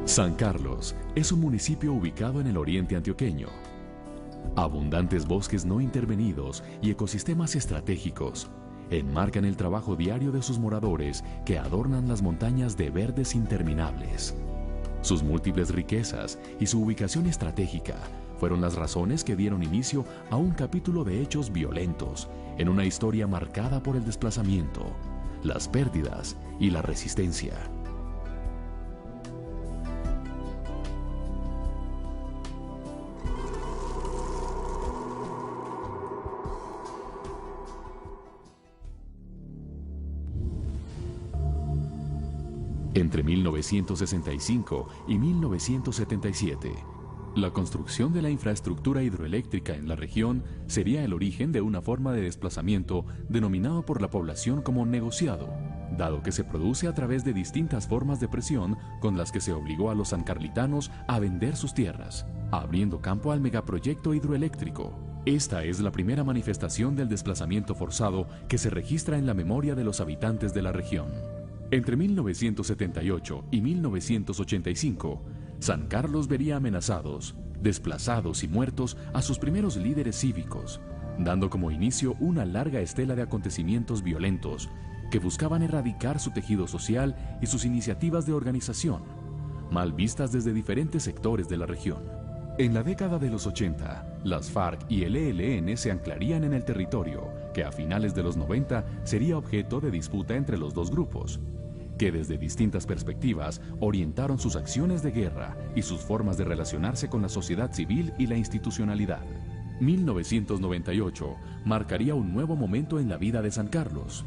San Carlos es un municipio ubicado en el oriente antioqueño. Abundantes bosques no intervenidos y ecosistemas estratégicos enmarcan el trabajo diario de sus moradores que adornan las montañas de verdes interminables. Sus múltiples riquezas y su ubicación estratégica fueron las razones que dieron inicio a un capítulo de hechos violentos en una historia marcada por el desplazamiento, las pérdidas y la resistencia. Entre 1965 y 1977, la construcción de la infraestructura hidroeléctrica en la región sería el origen de una forma de desplazamiento denominado por la población como negociado, dado que se produce a través de distintas formas de presión con las que se obligó a los sancarlitanos a vender sus tierras, abriendo campo al megaproyecto hidroeléctrico. Esta es la primera manifestación del desplazamiento forzado que se registra en la memoria de los habitantes de la región. Entre 1978 y 1985, San Carlos vería amenazados, desplazados y muertos a sus primeros líderes cívicos, dando como inicio una larga estela de acontecimientos violentos que buscaban erradicar su tejido social y sus iniciativas de organización, mal vistas desde diferentes sectores de la región. En la década de los 80, las FARC y el ELN se anclarían en el territorio, que a finales de los 90 sería objeto de disputa entre los dos grupos, que desde distintas perspectivas orientaron sus acciones de guerra y sus formas de relacionarse con la sociedad civil y la institucionalidad. 1998 marcaría un nuevo momento en la vida de San Carlos.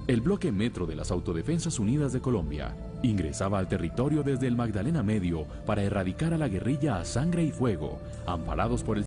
El bloque Metro de las Autodefensas Unidas de Colombia ingresaba al territorio desde el Magdalena Medio para erradicar a la guerrilla a sangre y fuego, amparados por el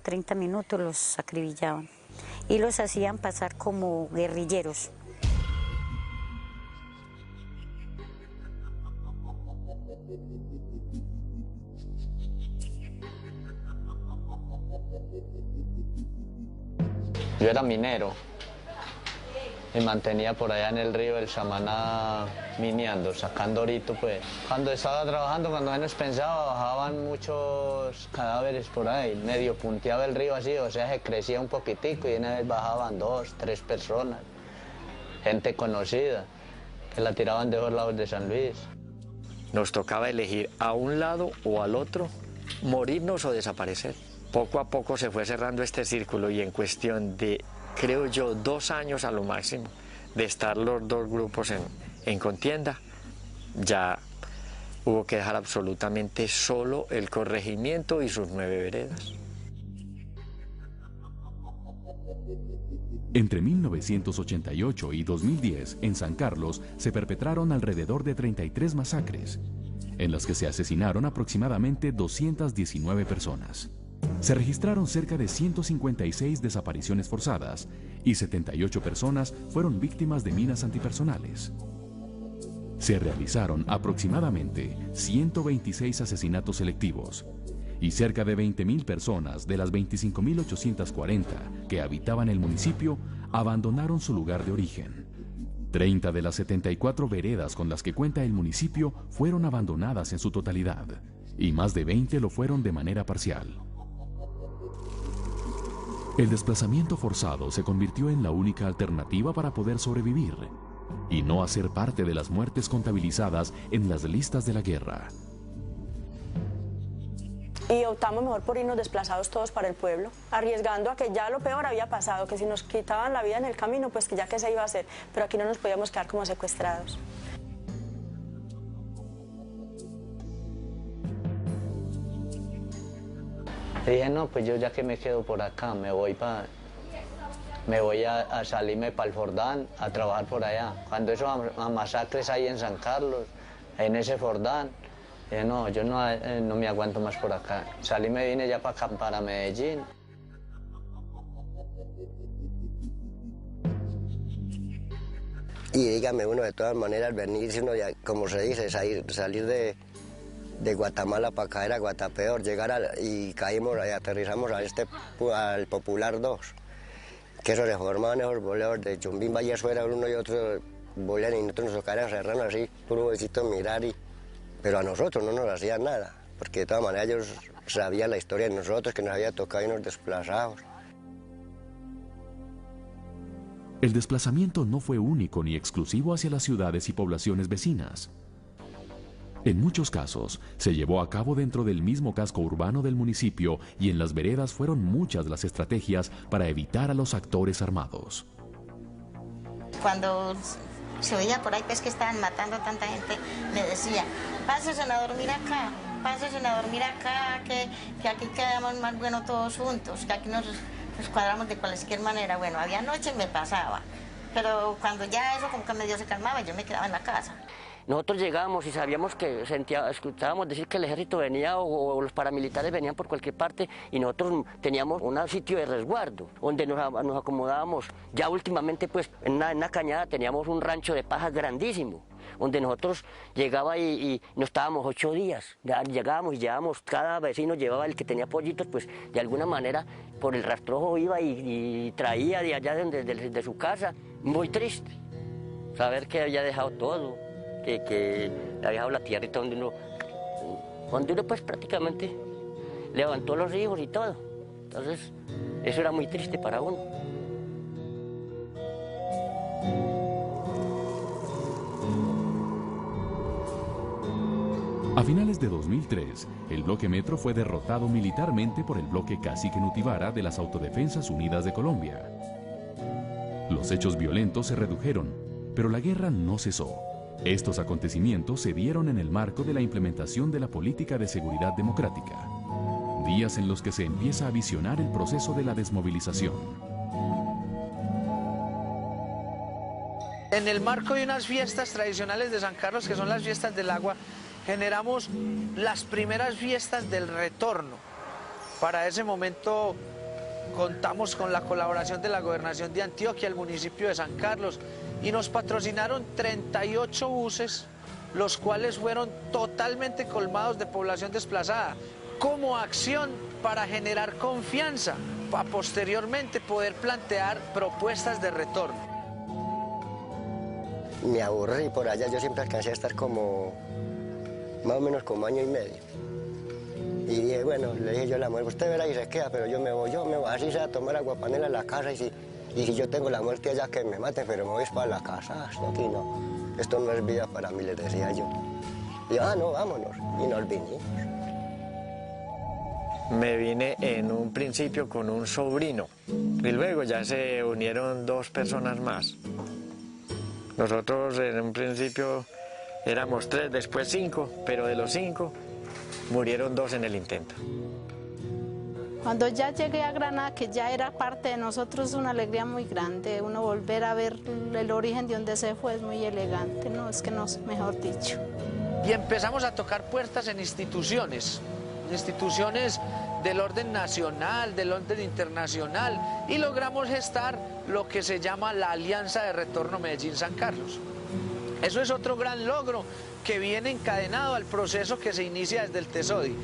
...30 minutos los acribillaban y los hacían pasar como guerrilleros. Yo era minero Me mantenía por allá en el río del Samaná mineando, sacando orito, pues. Cuando estaba trabajando, cuando menos pensaba, bajaban muchos cadáveres por ahí, medio punteaba el río así, o sea, se crecía un poquitico y una vez bajaban 2, 3 personas, gente conocida, que la tiraban de los lados de San Luis. Nos tocaba elegir a un lado o al otro, morirnos o desaparecer. Poco a poco se fue cerrando este círculo y en cuestión de, creo yo, 2 años a lo máximo de estar los dos grupos en contienda, ya hubo que dejar absolutamente solo el corregimiento y sus 9 veredas. Entre 1988 y 2010, en San Carlos, se perpetraron alrededor de 33 masacres, en las que se asesinaron aproximadamente 219 personas. Se registraron cerca de 156 desapariciones forzadas y 78 personas fueron víctimas de minas antipersonales. Se realizaron aproximadamente 126 asesinatos selectivos y cerca de 20.000 personas de las 25.840 que habitaban el municipio abandonaron su lugar de origen. 30 de las 74 veredas con las que cuenta el municipio fueron abandonadas en su totalidad y más de 20 lo fueron de manera parcial. El desplazamiento forzado se convirtió en la única alternativa para poder sobrevivir y no hacer parte de las muertes contabilizadas en las listas de la guerra. Y optamos mejor por irnos desplazados todos para el pueblo, arriesgando a que ya lo peor había pasado, que si nos quitaban la vida en el camino, pues que ya que se iba a hacer, pero aquí no nos podíamos quedar como secuestrados. Dije, no, pues yo ya que me quedo por acá, me voy a salirme para el Fordán a trabajar por allá. Cuando esos masacres ahí en San Carlos, en ese Fordán, dije, no, yo no me aguanto más por acá. Salí, me vine ya para acá, para Medellín. Y dígame uno, de todas maneras, venirse uno, ya, como se dice, salir de Guatemala para caer a Guatapeor, y caímos y aterrizamos al Popular 2, que eso se formaban esos boleos de Chumbín, Vallezuela, uno y otro bolean y nosotros nos tocaron cerrando así, puro besito mirar, pero a nosotros no nos hacían nada, porque de todas maneras ellos sabían la historia de nosotros, que nos había tocado irnos desplazados. El desplazamiento no fue único ni exclusivo hacia las ciudades y poblaciones vecinas. En muchos casos, se llevó a cabo dentro del mismo casco urbano del municipio y en las veredas fueron muchas las estrategias para evitar a los actores armados. Cuando se oía por ahí pues, que estaban matando a tanta gente, me decía, pásense a dormir acá, que aquí quedamos más bueno todos juntos, que aquí nos cuadramos de cualquier manera. Bueno, había noche me pasaba, pero cuando ya eso como que medio se calmaba, yo me quedaba en la casa. Nosotros llegábamos y sabíamos que escuchábamos decir que el ejército venía o los paramilitares venían por cualquier parte y nosotros teníamos un sitio de resguardo donde nos acomodábamos. Ya últimamente pues en una cañada teníamos un rancho de pajas grandísimo donde nosotros llegaba y no estábamos 8 días. Ya llegábamos y llevábamos, cada vecino llevaba el que tenía pollitos, pues de alguna manera por el rastrojo iba y traía de allá de su casa. Muy triste saber que había dejado todo. Que había dejado la tierrita donde uno pues prácticamente levantó los hijos y todo. Entonces, eso era muy triste para uno. A finales de 2003, el bloque Metro fue derrotado militarmente por el bloque Cacique Nutibara de las Autodefensas Unidas de Colombia. Los hechos violentos se redujeron, pero la guerra no cesó. Estos acontecimientos se dieron en el marco de la implementación de la política de seguridad democrática, días en los que se empieza a visionar el proceso de la desmovilización. En el marco de unas fiestas tradicionales de San Carlos, que son las fiestas del agua, generamos las primeras fiestas del retorno. Para ese momento contamos con la colaboración de la Gobernación de Antioquia, el municipio de San Carlos, y nos patrocinaron 38 buses, los cuales fueron totalmente colmados de población desplazada, como acción para generar confianza, para posteriormente poder plantear propuestas de retorno. me aburrí por allá, yo siempre alcancé a estar como, más o menos como año y medio. Y dije, bueno, le dije yo a la mujer, usted verá y se queda, pero yo me voy, así sea a tomar aguapanela en la casa, y si yo tengo la muerte allá que me maten, pero me voy para la casa, aquí no, esto no es vida para mí, les decía yo. Y yo, no, vámonos, y nos vinimos. Me vine en un principio con un sobrino y luego ya se unieron 2 personas más. Nosotros en un principio éramos 3, después 5, pero de los 5 murieron 2 en el intento. Cuando ya llegué a Granada, que ya era parte de nosotros, una alegría muy grande. Uno volver a ver el origen de donde se fue es muy elegante, ¿no? Es que no, mejor dicho. Y empezamos a tocar puertas en instituciones del orden nacional, del orden internacional, y logramos gestar lo que se llama la Alianza de Retorno Medellín-San Carlos. Eso es otro gran logro que viene encadenado al proceso que se inicia desde el TESODI.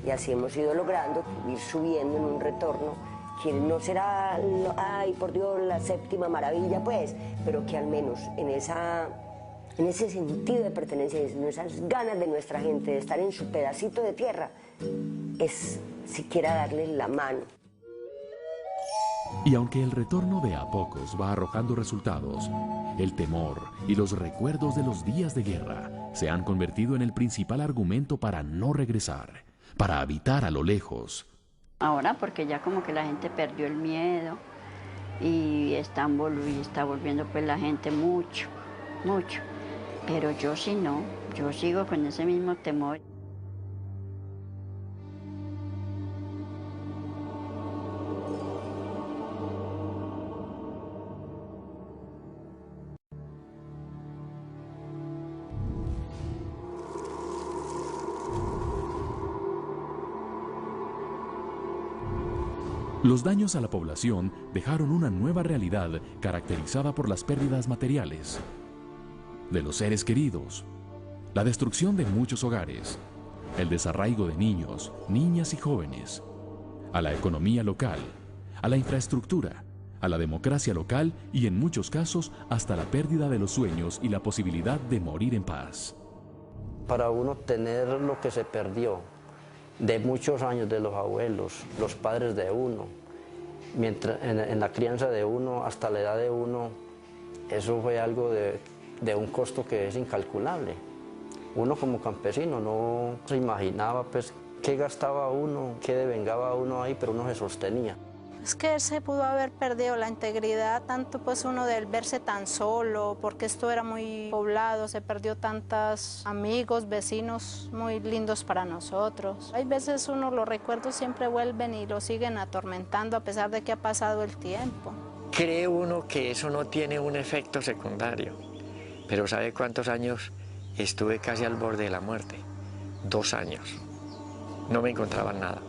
Y así hemos ido logrando ir subiendo en un retorno que no será, ay, por Dios, la 7ª maravilla, pues, pero que al menos en ese sentido de pertenencia, en esas ganas de nuestra gente de estar en su pedacito de tierra, es siquiera darle la mano. Y aunque el retorno de a pocos va arrojando resultados, el temor y los recuerdos de los días de guerra se han convertido en el principal argumento para no regresar, para habitar a lo lejos. Ahora porque ya como que la gente perdió el miedo y está volviendo pues la gente mucho. Pero yo sí no, yo sigo con ese mismo temor. Los daños a la población dejaron una nueva realidad caracterizada por las pérdidas materiales de los seres queridos, la destrucción de muchos hogares, el desarraigo de niños, niñas y jóvenes, a la economía local, a la infraestructura, a la democracia local y en muchos casos hasta la pérdida de los sueños y la posibilidad de morir en paz. Para uno tener lo que se perdió de muchos años de los abuelos, los padres de uno, mientras en la crianza de uno hasta la edad de uno, eso fue algo de un costo que es incalculable. Uno como campesino no se imaginaba pues qué gastaba uno, qué devengaba uno ahí, pero uno se sostenía. Es que él se pudo haber perdido la integridad, tanto pues uno del verse tan solo, porque esto era muy poblado, se perdió tantos amigos, vecinos muy lindos para nosotros. Hay veces los recuerdos siempre vuelven y lo siguen atormentando a pesar de que ha pasado el tiempo. Cree uno que eso no tiene un efecto secundario, pero ¿sabe cuántos años estuve casi al borde de la muerte? 2 años. No me encontraban nada.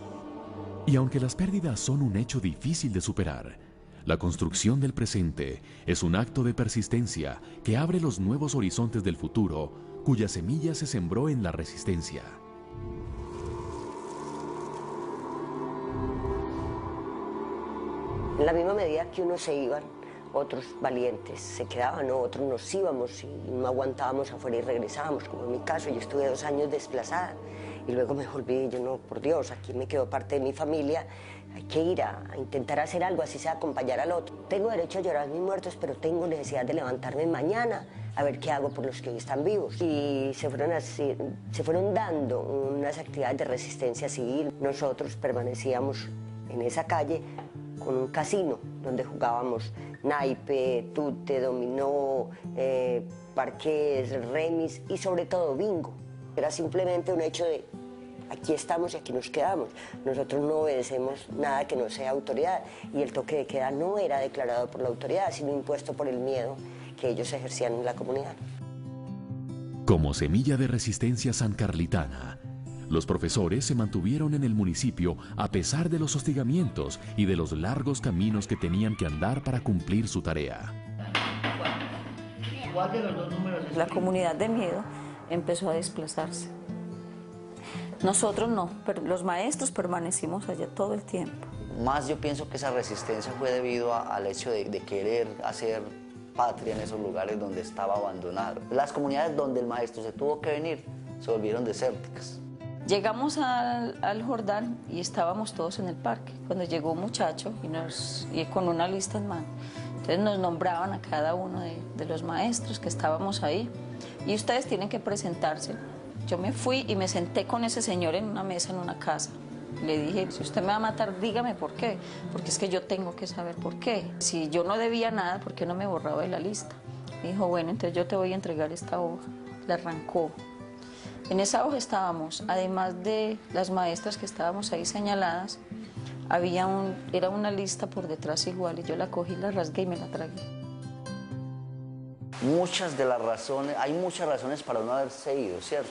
Y aunque las pérdidas son un hecho difícil de superar, la construcción del presente es un acto de persistencia que abre los nuevos horizontes del futuro, cuya semilla se sembró en la resistencia. En la misma medida que unos se iban, otros valientes se quedaban, otros nos íbamos y no aguantábamos afuera y regresábamos, como en mi caso. Yo estuve 2 años desplazada y luego me volví, yo no, por Dios, aquí me quedó parte de mi familia, hay que ir a intentar hacer algo, así sea acompañar al otro. Tengo derecho a llorar a mis muertos, pero tengo necesidad de levantarme mañana a ver qué hago por los que hoy están vivos. Y se fueron dando unas actividades de resistencia civil. Nosotros permanecíamos en esa calle con un casino donde jugábamos naipe, tute, dominó, parqués, remis y sobre todo bingo. Era simplemente un hecho de aquí estamos y aquí nos quedamos. Nosotros no obedecemos nada que no sea autoridad y el toque de queda no era declarado por la autoridad, sino impuesto por el miedo que ellos ejercían en la comunidad. Como semilla de resistencia sancarlitana, los profesores se mantuvieron en el municipio a pesar de los hostigamientos y de los largos caminos que tenían que andar para cumplir su tarea. ¿Cuál de los 2 números es? La comunidad de Miedo empezó a desplazarse. Nosotros no, pero los maestros permanecimos allá todo el tiempo. Más yo pienso que esa resistencia fue debido al hecho de querer hacer patria en esos lugares donde estaba abandonado. Las comunidades donde el maestro se tuvo que venir se volvieron desérticas. Llegamos al Jordán y estábamos todos en el parque, cuando llegó un muchacho y con una lista en mano. Entonces nos nombraban a cada uno de los maestros que estábamos ahí y ustedes tienen que presentarse. Yo me fui y me senté con ese señor en una mesa en una casa. Le dije, si usted me va a matar, dígame por qué, porque es que yo tengo que saber por qué. Si yo no debía nada, ¿por qué no me borraba de la lista? Me dijo, bueno, entonces yo te voy a entregar esta hoja. La arrancó. En esa hoja estábamos, además de las maestras que estábamos ahí señaladas, era una lista por detrás igual, y yo la cogí, la rasgué y me la tragué. Muchas de las razones, hay muchas razones para no haberse ido, ¿cierto?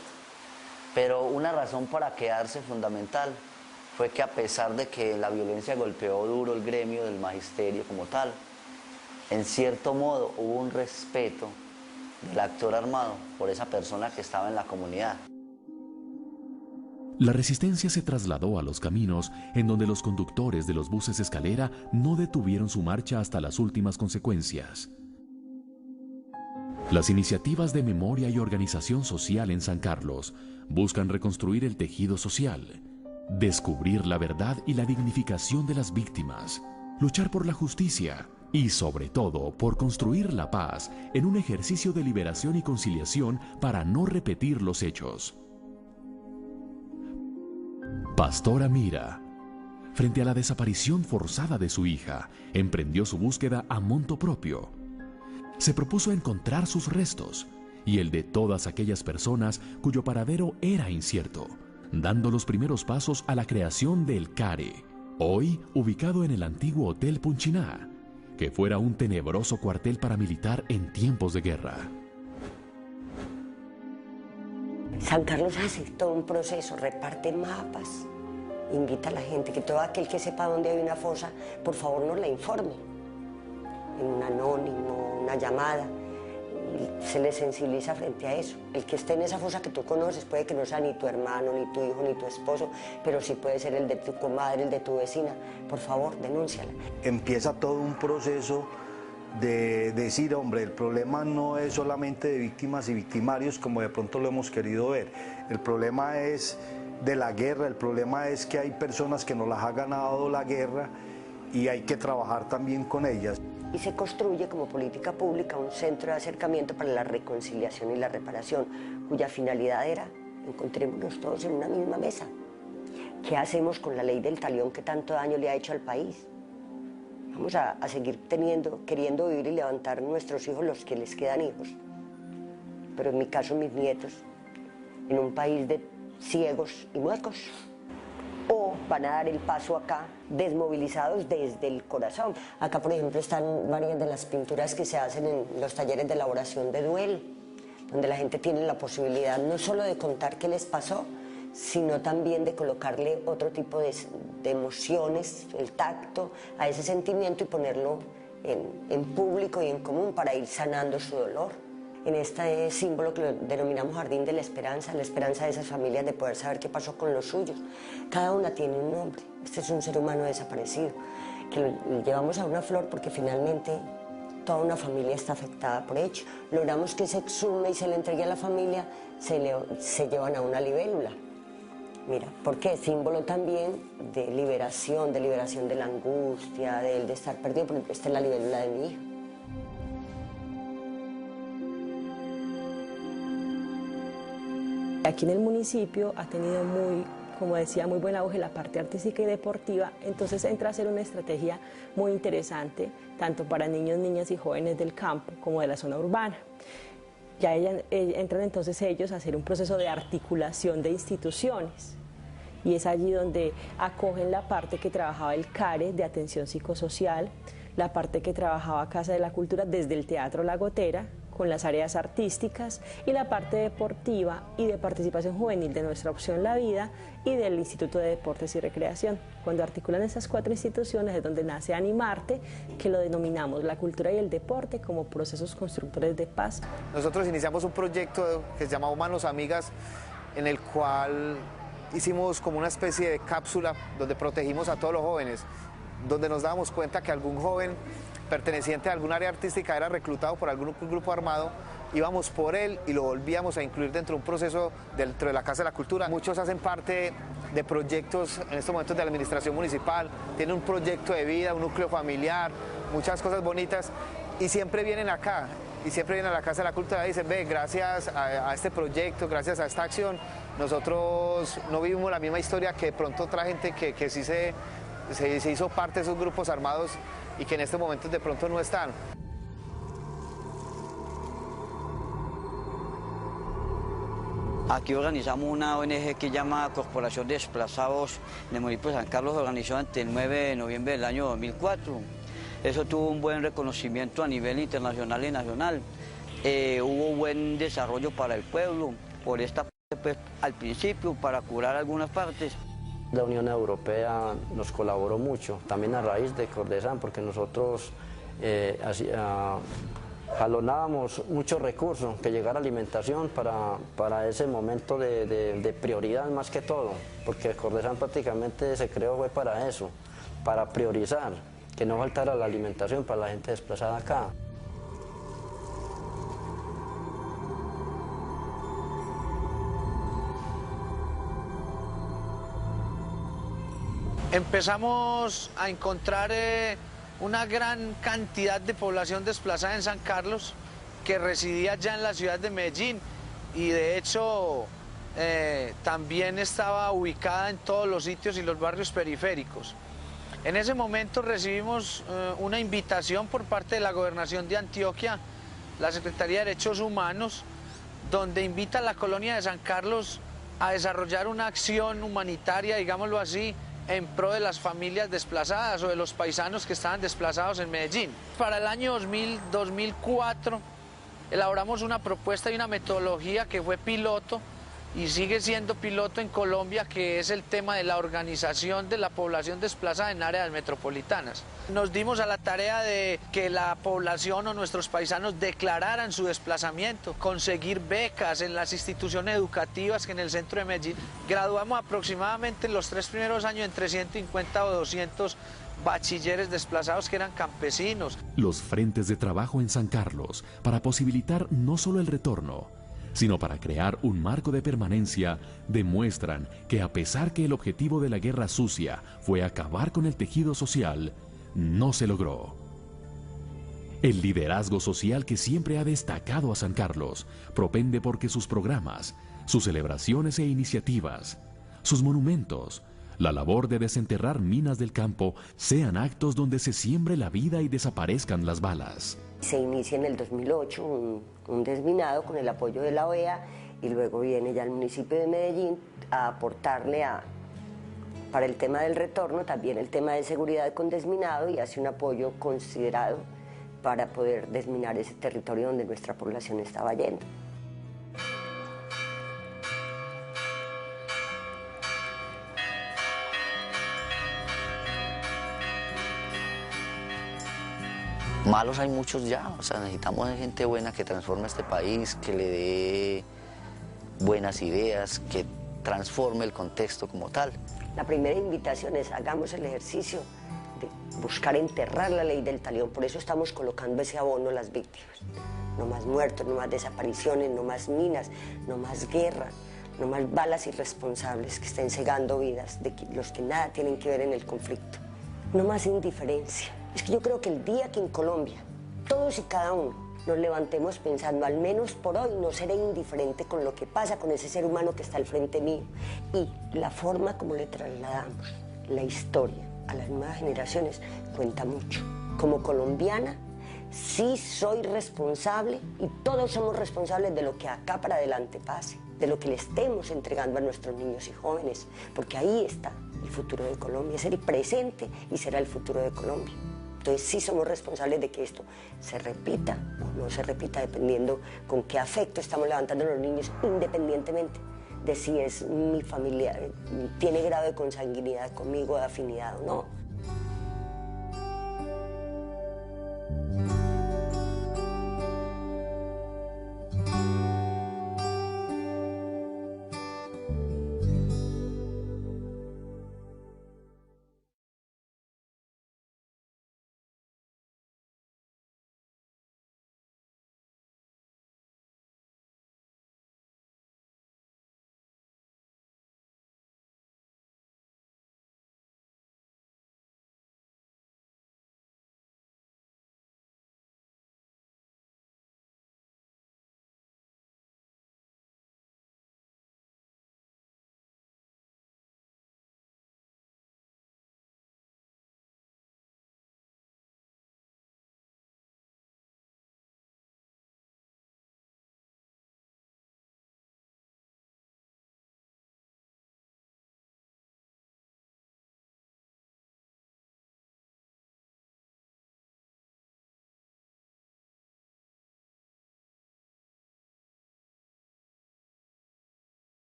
Pero una razón para quedarse fundamental fue que a pesar de que la violencia golpeó duro el gremio del magisterio como tal, en cierto modo hubo un respeto del actor armado por esa persona que estaba en la comunidad. La resistencia se trasladó a los caminos en donde los conductores de los buses escalera no detuvieron su marcha hasta las últimas consecuencias. Las iniciativas de memoria y organización social en San Carlos buscan reconstruir el tejido social, descubrir la verdad y la dignificación de las víctimas, luchar por la justicia y, sobre todo, por construir la paz en un ejercicio de liberación y conciliación para no repetir los hechos. Pastora Mira, frente a la desaparición forzada de su hija, emprendió su búsqueda a monto propio. Se propuso encontrar sus restos y el de todas aquellas personas cuyo paradero era incierto, dando los primeros pasos a la creación del CARE, hoy ubicado en el antiguo Hotel Punchiná, que fuera un tenebroso cuartel paramilitar en tiempos de guerra. San Carlos hace todo un proceso, reparte mapas, invita a la gente, que todo aquel que sepa dónde hay una fosa, por favor nos la informe, en un anónimo, una llamada, y se le sensibiliza frente a eso. El que esté en esa fosa que tú conoces puede que no sea ni tu hermano, ni tu hijo, ni tu esposo, pero sí puede ser el de tu comadre, el de tu vecina, por favor, denúnciala. Empieza todo un proceso de decir, hombre, el problema no es solamente de víctimas y victimarios como de pronto lo hemos querido ver. El problema es de la guerra, el problema es que hay personas que no las ha ganado la guerra y hay que trabajar también con ellas. Y se construye como política pública un centro de acercamiento para la reconciliación y la reparación, cuya finalidad era, encontrémonos todos en una misma mesa. ¿Qué hacemos con la ley del talión que tanto daño le ha hecho al país? Vamos a seguir queriendo vivir y levantar nuestros hijos, los que les quedan hijos. Pero en mi caso, mis nietos, en un país de ciegos y muecos. O van a dar el paso acá, desmovilizados desde el corazón. Acá, por ejemplo, están varias de las pinturas que se hacen en los talleres de elaboración de duelo, donde la gente tiene la posibilidad no solo de contar qué les pasó, sino también de colocarle otro tipo de emociones, el tacto, a ese sentimiento y ponerlo en público y en común para ir sanando su dolor. En este símbolo que lo denominamos Jardín de la esperanza de esas familias de poder saber qué pasó con los suyos. Cada una tiene un nombre. Este es un ser humano desaparecido, que lo llevamos a una flor porque finalmente toda una familia está afectada por ello. Logramos que se exhume y se le entregue a la familia, se llevan a una libélula. Mira, porque es símbolo también de liberación de la angustia, de estar perdido. Por ejemplo, esta es la libélula de mi hijo. Aquí en el municipio ha tenido como decía, muy buen auge la parte artística y deportiva, entonces entra a ser una estrategia muy interesante, tanto para niños, niñas y jóvenes del campo como de la zona urbana. Ya entran entonces ellos a hacer un proceso de articulación de instituciones, y es allí donde acogen la parte que trabajaba el CARE de atención psicosocial, la parte que trabajaba Casa de la Cultura desde el Teatro La Gotera, con las áreas artísticas, y la parte deportiva y de participación juvenil de nuestra opción La Vida y del Instituto de Deportes y Recreación. Cuando articulan esas cuatro instituciones es donde nace Animarte, que lo denominamos la cultura y el deporte como procesos constructores de paz. Nosotros iniciamos un proyecto que se llama Humanos Amigas, en el cual hicimos como una especie de cápsula donde protegimos a todos los jóvenes, donde nos dábamos cuenta que algún joven perteneciente a algún área artística era reclutado por algún grupo armado, íbamos por él y lo volvíamos a incluir dentro de un proceso dentro de la Casa de la Cultura. Muchos hacen parte de proyectos en estos momentos de la administración municipal, tienen un proyecto de vida, un núcleo familiar, muchas cosas bonitas y siempre vienen acá. Y siempre vienen a la Casa de la Cultura y dicen, ve, gracias a este proyecto, gracias a esta acción, nosotros no vivimos la misma historia que de pronto otra gente que sí se hizo parte de esos grupos armados y que en estos momentos de pronto no están. Aquí organizamos una ONG que se llama Corporación de Desplazados del municipio de San Carlos, organizó ante el 9 de noviembre del año 2004. Eso tuvo un buen reconocimiento a nivel internacional y nacional. Hubo buen desarrollo para el pueblo, por esta parte, pues, al principio, para curar algunas partes. La Unión Europea nos colaboró mucho, también a raíz de Cordesán, porque nosotros jalonábamos muchos recursos, que llegara alimentación para ese momento de prioridad más que todo, porque Cordesán prácticamente se creó fue para eso, para priorizar, que no faltara la alimentación para la gente desplazada acá. Empezamos a encontrar una gran cantidad de población desplazada en San Carlos que residía ya en la ciudad de Medellín y de hecho también estaba ubicada en todos los sitios y los barrios periféricos. En ese momento recibimos una invitación por parte de la Gobernación de Antioquia, la Secretaría de Derechos Humanos, donde invita a la colonia de San Carlos a desarrollar una acción humanitaria, digámoslo así, en pro de las familias desplazadas o de los paisanos que estaban desplazados en Medellín. Para el año 2004 elaboramos una propuesta y una metodología que fue piloto y sigue siendo piloto en Colombia, que es el tema de la organización de la población desplazada en áreas metropolitanas. Nos dimos a la tarea de que la población o nuestros paisanos declararan su desplazamiento, conseguir becas en las instituciones educativas que en el centro de Medellín. Graduamos aproximadamente en los 3 primeros años entre 150 o 200 bachilleres desplazados que eran campesinos. Los frentes de trabajo en San Carlos para posibilitar no solo el retorno, sino para crear un marco de permanencia, demuestran que a pesar que el objetivo de la guerra sucia fue acabar con el tejido social, no se logró. El liderazgo social que siempre ha destacado a San Carlos propende porque sus programas, sus celebraciones e iniciativas, sus monumentos, la labor de desenterrar minas del campo sean actos donde se siembre la vida y desaparezcan las balas. Se inicia en el 2008 un desminado con el apoyo de la OEA y luego viene ya el municipio de Medellín a aportarle para el tema del retorno también el tema de seguridad con desminado y hace un apoyo considerado para poder desminar ese territorio donde nuestra población estaba yendo. Malos hay muchos ya, o sea, necesitamos gente buena que transforme este país, que le dé buenas ideas, que transforme el contexto como tal. La primera invitación es hagamos el ejercicio de buscar enterrar la ley del talión, por eso estamos colocando ese abono a las víctimas. No más muertos, no más desapariciones, no más minas, no más guerra, no más balas irresponsables que estén cegando vidas de los que nada tienen que ver en el conflicto. No más indiferencia. Es que yo creo que el día que en Colombia todos y cada uno nos levantemos pensando, al menos por hoy no seré indiferente con lo que pasa con ese ser humano que está al frente mío, y la forma como le trasladamos la historia a las nuevas generaciones cuenta mucho. Como colombiana sí soy responsable y todos somos responsables de lo que acá para adelante pase, de lo que le estemos entregando a nuestros niños y jóvenes, porque ahí está el futuro de Colombia, es el presente y será el futuro de Colombia. Entonces sí somos responsables de que esto se repita o no se repita, dependiendo con qué afecto estamos levantando a los niños, independientemente de si es mi familia, tiene grado de consanguinidad conmigo, de afinidad o no.